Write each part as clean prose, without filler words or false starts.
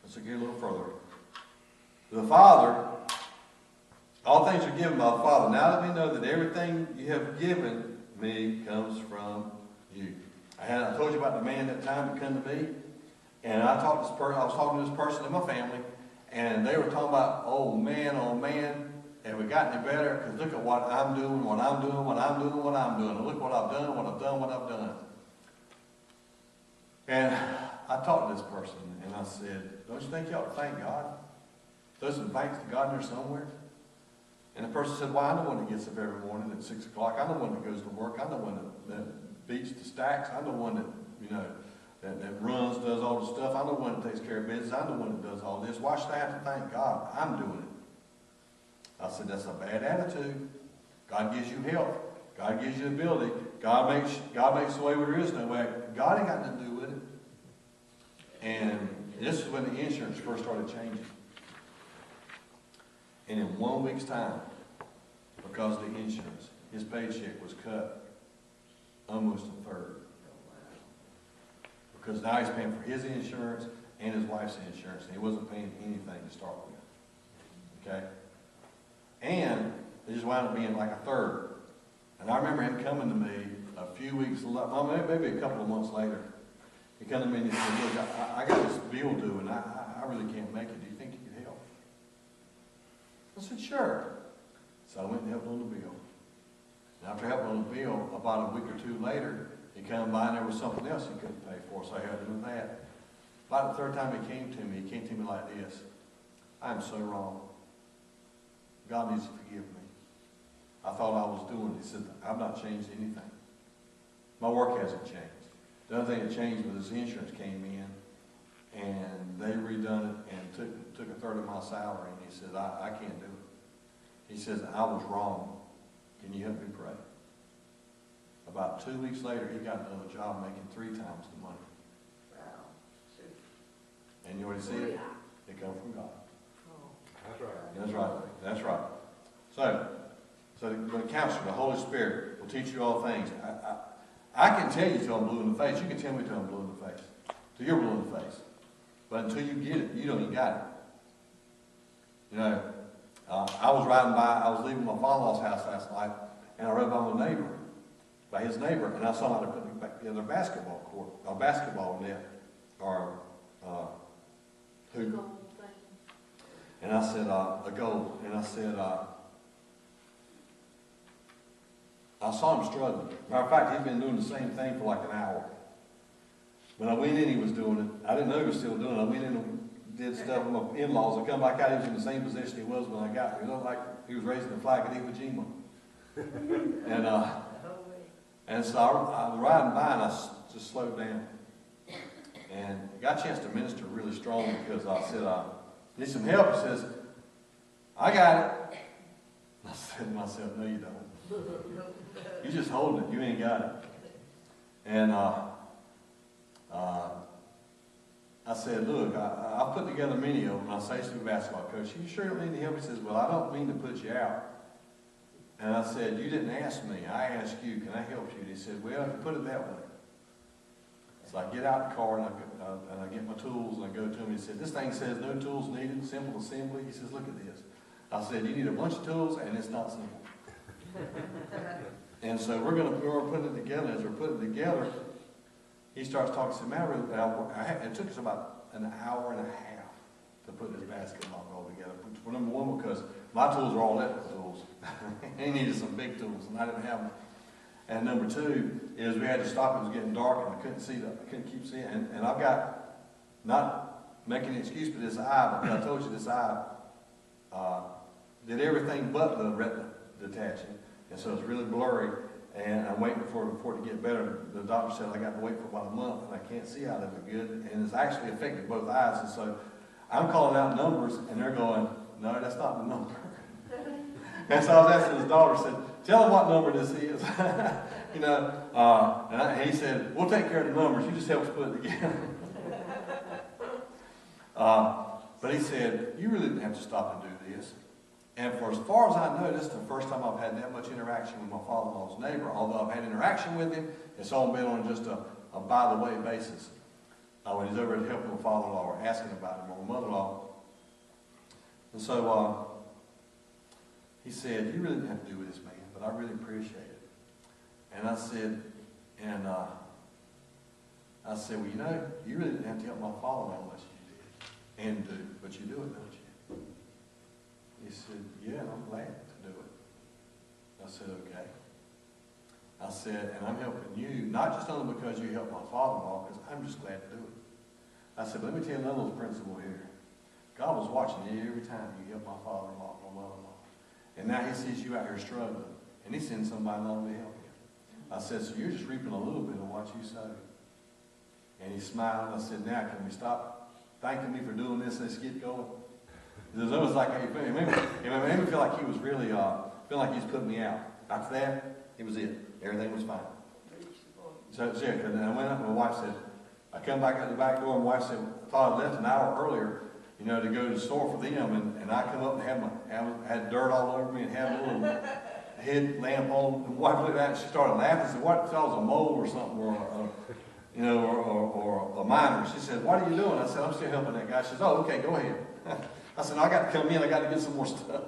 Let's get a little further. The Father, all things are given by the Father. Now let me know that everything you have given me comes from you. I told you about the man that time that come to me, and I was talking to this person in my family, and they were talking about, oh man, have we gotten any better? Because look at what I'm doing, what I'm doing, what I'm doing, what I'm doing. And look what I've done, what I've done, what I've done. And I talked to this person, and I said, don't you think you ought to thank God? Throw some thanks to God in there somewhere. And the person said, well, I'm the one that gets up every morning at 6 o'clock. I'm the one that goes to work. I'm the one that beats the stacks. I'm the one that, that runs, does all the stuff. I'm the one that takes care of business. I'm the one that does all this. Why should I have to thank God? I'm doing it. I said, that's a bad attitude. God gives you health. God gives you ability. God makes the way where there is no way. God ain't got nothing to do with it. And this is when the insurance first started changing. And in 1 week's time, because of the insurance, his paycheck was cut almost a third. Because now he's paying for his insurance and his wife's insurance, and he wasn't paying anything to start with. Okay? And it just wound up being like a third. And I remember him coming to me a few weeks, maybe a couple of months later. He came to me and he said, look, I got this bill due, and I really can't make it. Do you think you could help? I said, sure. So I went and helped on the bill. And after helping on the bill, about a week or two later, he came by and there was something else he couldn't pay for, so I helped him with that. About the third time he came to me like this. I am so wrong. God needs to forgive me. I thought I was doing it. He said, I've not changed anything. My work hasn't changed. The other thing that changed was his insurance came in, and they redone it and took a third of my salary, and he says, I can't do it. He says, I was wrong. Can you help me pray? About 2 weeks later, he got another job making 3 times the money. Wow. And you know what he said? It comes from God. That's right. That's right. That's right. So the counselor, the Holy Spirit, will teach you all things. I can tell you till I'm blue in the face. You can tell me till I'm blue in the face. Till you're blue in the face. But until you get it, you don't even got it. I was leaving my father-in-law's house last night, and I rode by his neighbor, and I saw him putting back together a basketball court, or basketball net, or hoop. And I said, a goal. And I said, I saw him struggling. Matter of fact, he'd been doing the same thing for like an hour. When I went in, he was doing it. I didn't know he was still doing it. I went in and did stuff with my in-laws. I come back out, he was in the same position he was when I got there. It looked like he was raising the flag at Iwo Jima. And so I was riding by and I just slowed down. And I got a chance to minister really strong because I said, need some help? He says, I got it. I said to myself, no you don't. You're just holding it. You ain't got it. And I said, look, I put together many of them. I say to the basketball coach, you sure don't need any help? He says, well, I don't mean to put you out. And I said, you didn't ask me. I asked you, can I help you? And he said, well, if you put it that way. So I get out the car and I get my tools and I go to him. He said, this thing says no tools needed, simple assembly. He says, look at this. I said, you need a bunch of tools and it's not simple. And so we're putting it together. As we're putting it together, he starts talking to me. It took us about an hour and a half to put this basketball goal together. For number one, because my tools are all electrical tools. He needed some big tools, and I didn't have them. And number two is we had to stop. It was getting dark, and I couldn't see. I couldn't keep seeing. And I've got, not making an excuse for this eye, but I told you this eye did everything but the retina detaching. And so it's really blurry, and I'm waiting for it to get better. The doctor said I got to wait for about a month, and I can't see out of it good, and it's actually affected both eyes. And so I'm calling out numbers, and they're going, no, that's not the number. And so I was asking his daughter, said, tell him what number this is. And he said, we'll take care of the numbers. You just help us put it together. But he said, you really didn't have to stop and do this. And for as far as I know, this is the first time I've had that much interaction with my father-in-law's neighbor. Although I've had interaction with him, it's all been on just a by-the-way basis. when he's over at helping my father-in-law or asking about him or my mother-in-law. And so he said, "You really didn't have to do with this, man, but I really appreciate it." And I said, "Well, you know, you really didn't have to help my father-in-law unless you did, and do, but you do it, don't you?" He said, "Yeah, and I'm glad to do it." I said, "Okay." I said, "And I'm helping you, not just only because you helped my father-in-law, because I'm just glad to do it." I said, "But let me tell you another little principle here. God was watching you every time you helped my father-in-law or mother-in-law. And now he sees you out here struggling, and he sends somebody along to help you." I said, "So you're just reaping a little bit of what you sowed." And he smiled. I said, "Now, can we stop thanking me for doing this? Let's get going." It was almost like, it made me feel like he was really, feel like he was putting me out. After that, it was it. Everything was fine. So, yeah, and I went up and my wife said, I come back out the back door and my wife said, "I thought I'd left an hour earlier, you know, to go to the store for them." And I come up and had dirt all over me and had a little head lamp on. And my wife looked at it and she started laughing. I said, "What? It was a mole or something, or a miner." She said, "What are you doing?" I said, "I'm still helping that guy." She said, "Oh, okay, go ahead." I said, "I got to come in. I got to get some more stuff."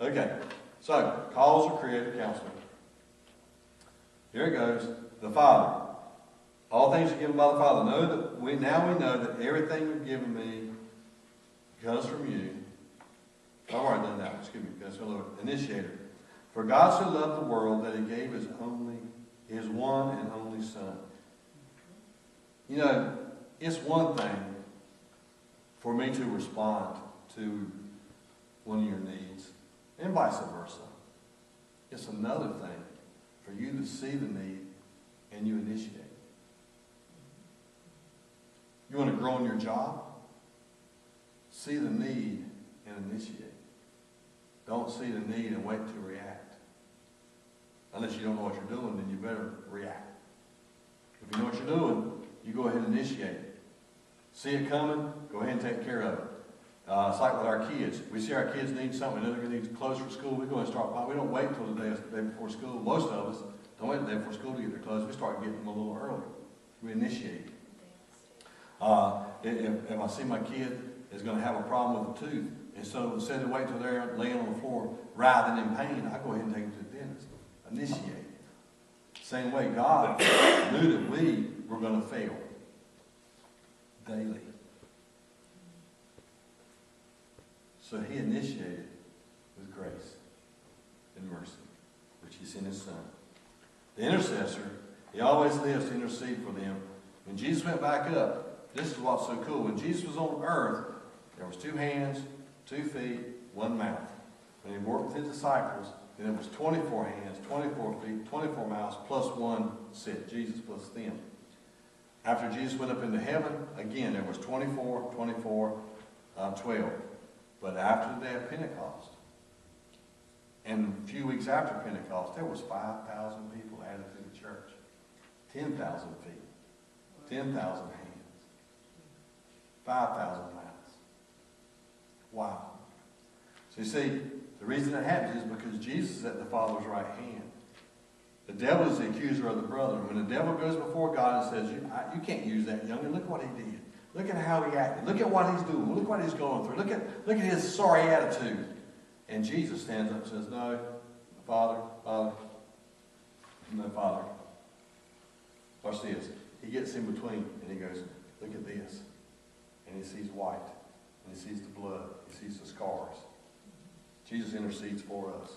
Okay, so calls or creative counseling. Here it goes. The Father. All things are given by the Father. Now we know that everything you've given me comes from you. I've already done that. Excuse me. That's another initiator. For God so loved the world that he gave his one and only Son. You know, it's one thing for me to respond to one of your needs, and vice versa. It's another thing for you to see the need and you initiate. You want to grow in your job? See the need and initiate. Don't see the need and wait to react. Unless you don't know what you're doing, then you better react. If you know what you're doing, you go ahead and initiate it. See it coming, go ahead and take care of it. It's like with our kids. We see our kids need something, we know they're going to need clothes for school, we go and start buying. We don't wait until the day before school. Most of us don't wait the day before school to get their clothes. We start getting them a little early. We initiate. If I see my kid is going to have a problem with a tooth, and so instead of waiting until they're laying on the floor writhing in pain, I go ahead and take them to the dentist. Initiate. Same way, God knew that we were going to fail daily. So he initiated with grace and mercy, which he sent his Son. The intercessor, he always lives to intercede for them. When Jesus went back up, this is what's so cool. When Jesus was on earth, there was 2 hands, 2 feet, 1 mouth. When he worked with his disciples, then it was 24 hands, 24 feet, 24 mouths, plus 1 sit, Jesus plus them. After Jesus went up into heaven, again, there was 24, 24, 12. But after the day of Pentecost, and a few weeks after Pentecost, there was 5,000 people added to the church. 10,000 feet, 10,000 hands, 5,000 mouths. Wow. So you see, the reason that happens is because Jesus is at the Father's right hand. The devil is the accuser of the brethren. When the devil goes before God and says, you can't use that youngin', look what he did. Look at how he acted. Look at what he's doing. Look what he's going through. Look at his sorry attitude. And Jesus stands up and says, "No, Father, no, Father." Watch this. He gets in between and he goes, "Look at this." And he sees white. And he sees the blood. He sees the scars. Jesus intercedes for us.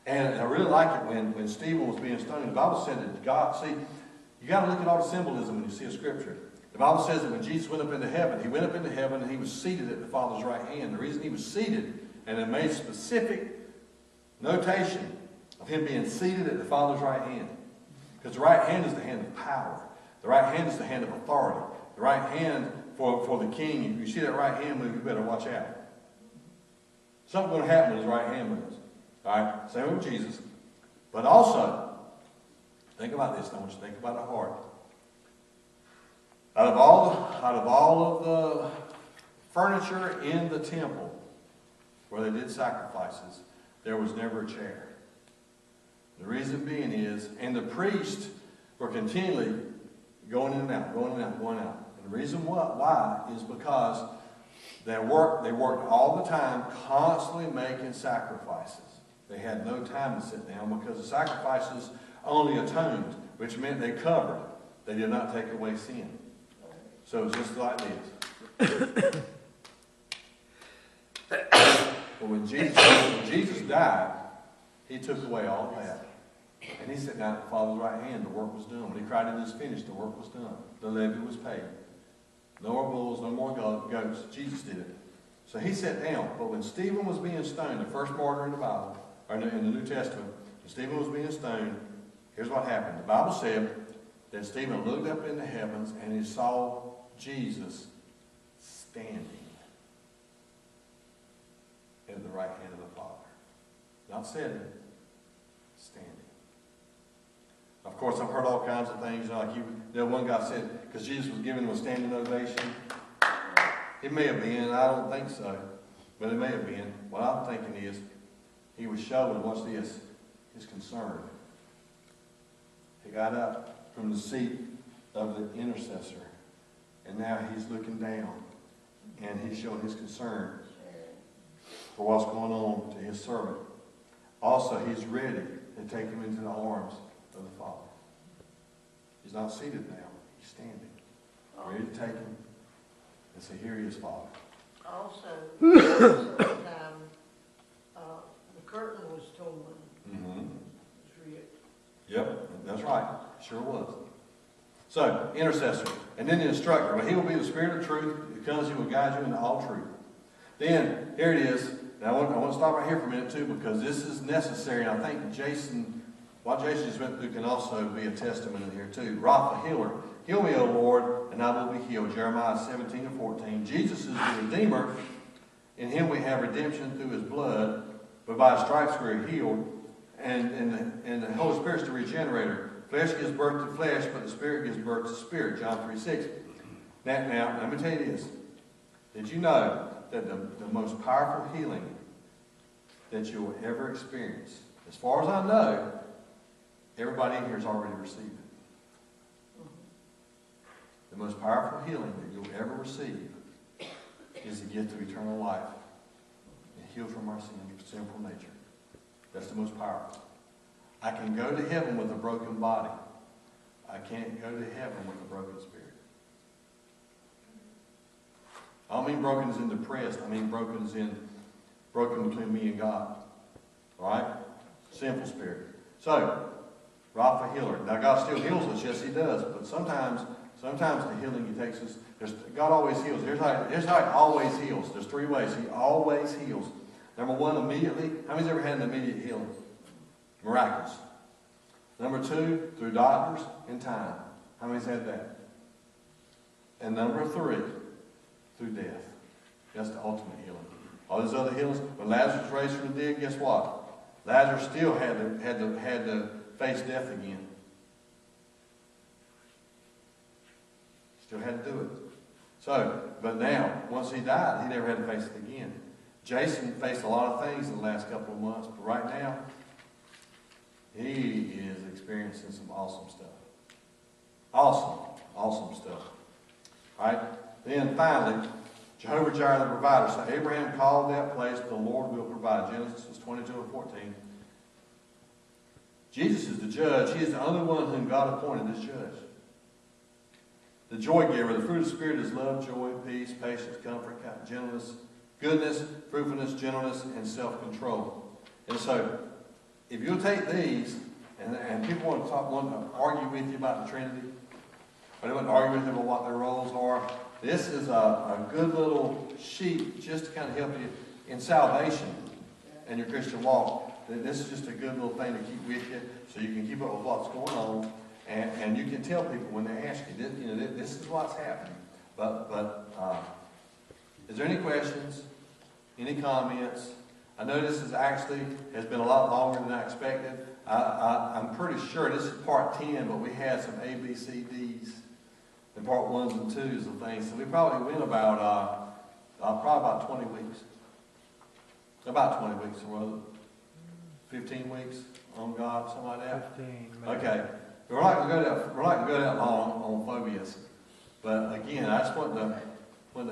And I really like it when Stephen was being stoned. The Bible said that God, see, you got to look at all the symbolism when you see a scripture. The Bible says that when Jesus went up into heaven, he went up into heaven and he was seated at the Father's right hand. The reason he was seated, and it made specific notation of him being seated at the Father's right hand. Because the right hand is the hand of power. The right hand is the hand of authority. The right hand for the king. If you see that right hand move, you better watch out. Something's going to happen when his right hand moves. All right? Same with Jesus. But also, think about this. I want you to think about the heart. Out of all of the furniture in the temple where they did sacrifices, there was never a chair. The reason being is, and the priests were continually going in and out, going in and out, going out. And the reason why is because they worked all the time, constantly making sacrifices. They had no time to sit down because the sacrifices only atoned, which meant they covered. They did not take away sin. So it's just like this. But when Jesus died, he took away all that. And he sat down at the Father's right hand. The work was done. When he cried, "It is finished," the work was done. The levy was paid. No more bulls, no more goats. Jesus did it. So he sat down. But when Stephen was being stoned, the first martyr in the Bible, or in the New Testament, when Stephen was being stoned, here's what happened. The Bible said that Stephen looked up in the heavens and he saw Jesus standing at the right hand of the Father. Not sitting, standing. Of course, I've heard all kinds of things. One guy said, because Jesus was giving him a standing ovation. It may have been, I don't think so, but it may have been. What I'm thinking is, he was showing, watch this, his concern. He got up from the seat of the intercessor, and now he's looking down, and he's showing his concern for what's going on to his servant. Also, he's ready to take him into the arms of the Father. He's not seated now, he's standing, ready to take him and say, "Here he is, Father." Also, sometime the curtain was torn. Mm-hmm. It's ripped. Yep, that's right. Sure was. So, intercessor. And then the instructor. Well, he will be the Spirit of truth. It comes, he will guide you into all truth. Then, here it is. And I want to stop right here for a minute, too, because this is necessary. And I think what Jason just went through can also be a testament in here, too. Rapha, healer. Heal me, O Lord, and I will be healed. Jeremiah 17:14. Jesus is the Redeemer. In him we have redemption through his blood, but by his stripes we are healed. And the Holy Spirit's the regenerator. Flesh gives birth to flesh, but the Spirit gives birth to spirit. John 3:6. Now, let me tell you this. Did you know that the most powerful healing that you will ever experience, as far as I know, everybody in here has already received it. The most powerful healing that you'll ever receive is the gift of eternal life and healed from our sinful nature. That's the most powerful. I can go to heaven with a broken body. I can't go to heaven with a broken spirit. I don't mean broken as in depressed. I mean broken as in broken between me and God. All right? Sinful spirit. So, Rapha, healer. Now, God still heals us. Yes, he does. But sometimes the healing he takes us, God always heals. Here's how he always heals. There's three ways. He always heals. Number one, immediately. How many's ever had an immediate healing? Miraculous. Number two, through doctors and time. How many's had that? And number three, through death. That's the ultimate healing. All these other healings, when Lazarus was raised from the dead, guess what? Lazarus still had to face death again. Still had to do it. So, but now, once he died, he never had to face it again. Jason faced a lot of things in the last couple of months, but right now, he is experiencing some awesome stuff. Awesome stuff. All right? Then finally, Jehovah Jireh the provider. So Abraham called that place, the Lord will provide. Genesis 22:14. Jesus is the judge. He is the only one whom God appointed as judge. The joy giver. The fruit of the Spirit is love, joy, peace, patience, comfort, gentleness, goodness, fruitfulness, gentleness, and self-control. And so, if you'll take these, and people want to argue with you about the Trinity, or they want to argue with you about what their roles are, this is a good little sheet just to kind of help you in salvation and your Christian walk. This is just a good little thing to keep with you so you can keep up with what's going on. And you can tell people when they ask you, this is what's happening. But is there any questions? Any comments? I know this has been a lot longer than I expected. I'm pretty sure this is part 10, but we had some A, B, C, D's and part 1s and 2s and things. So we probably went about 20 weeks. About 20 weeks, or 15 weeks on God, something like that. 15. Okay. we're not gonna go that long on phobias. But again, I just want to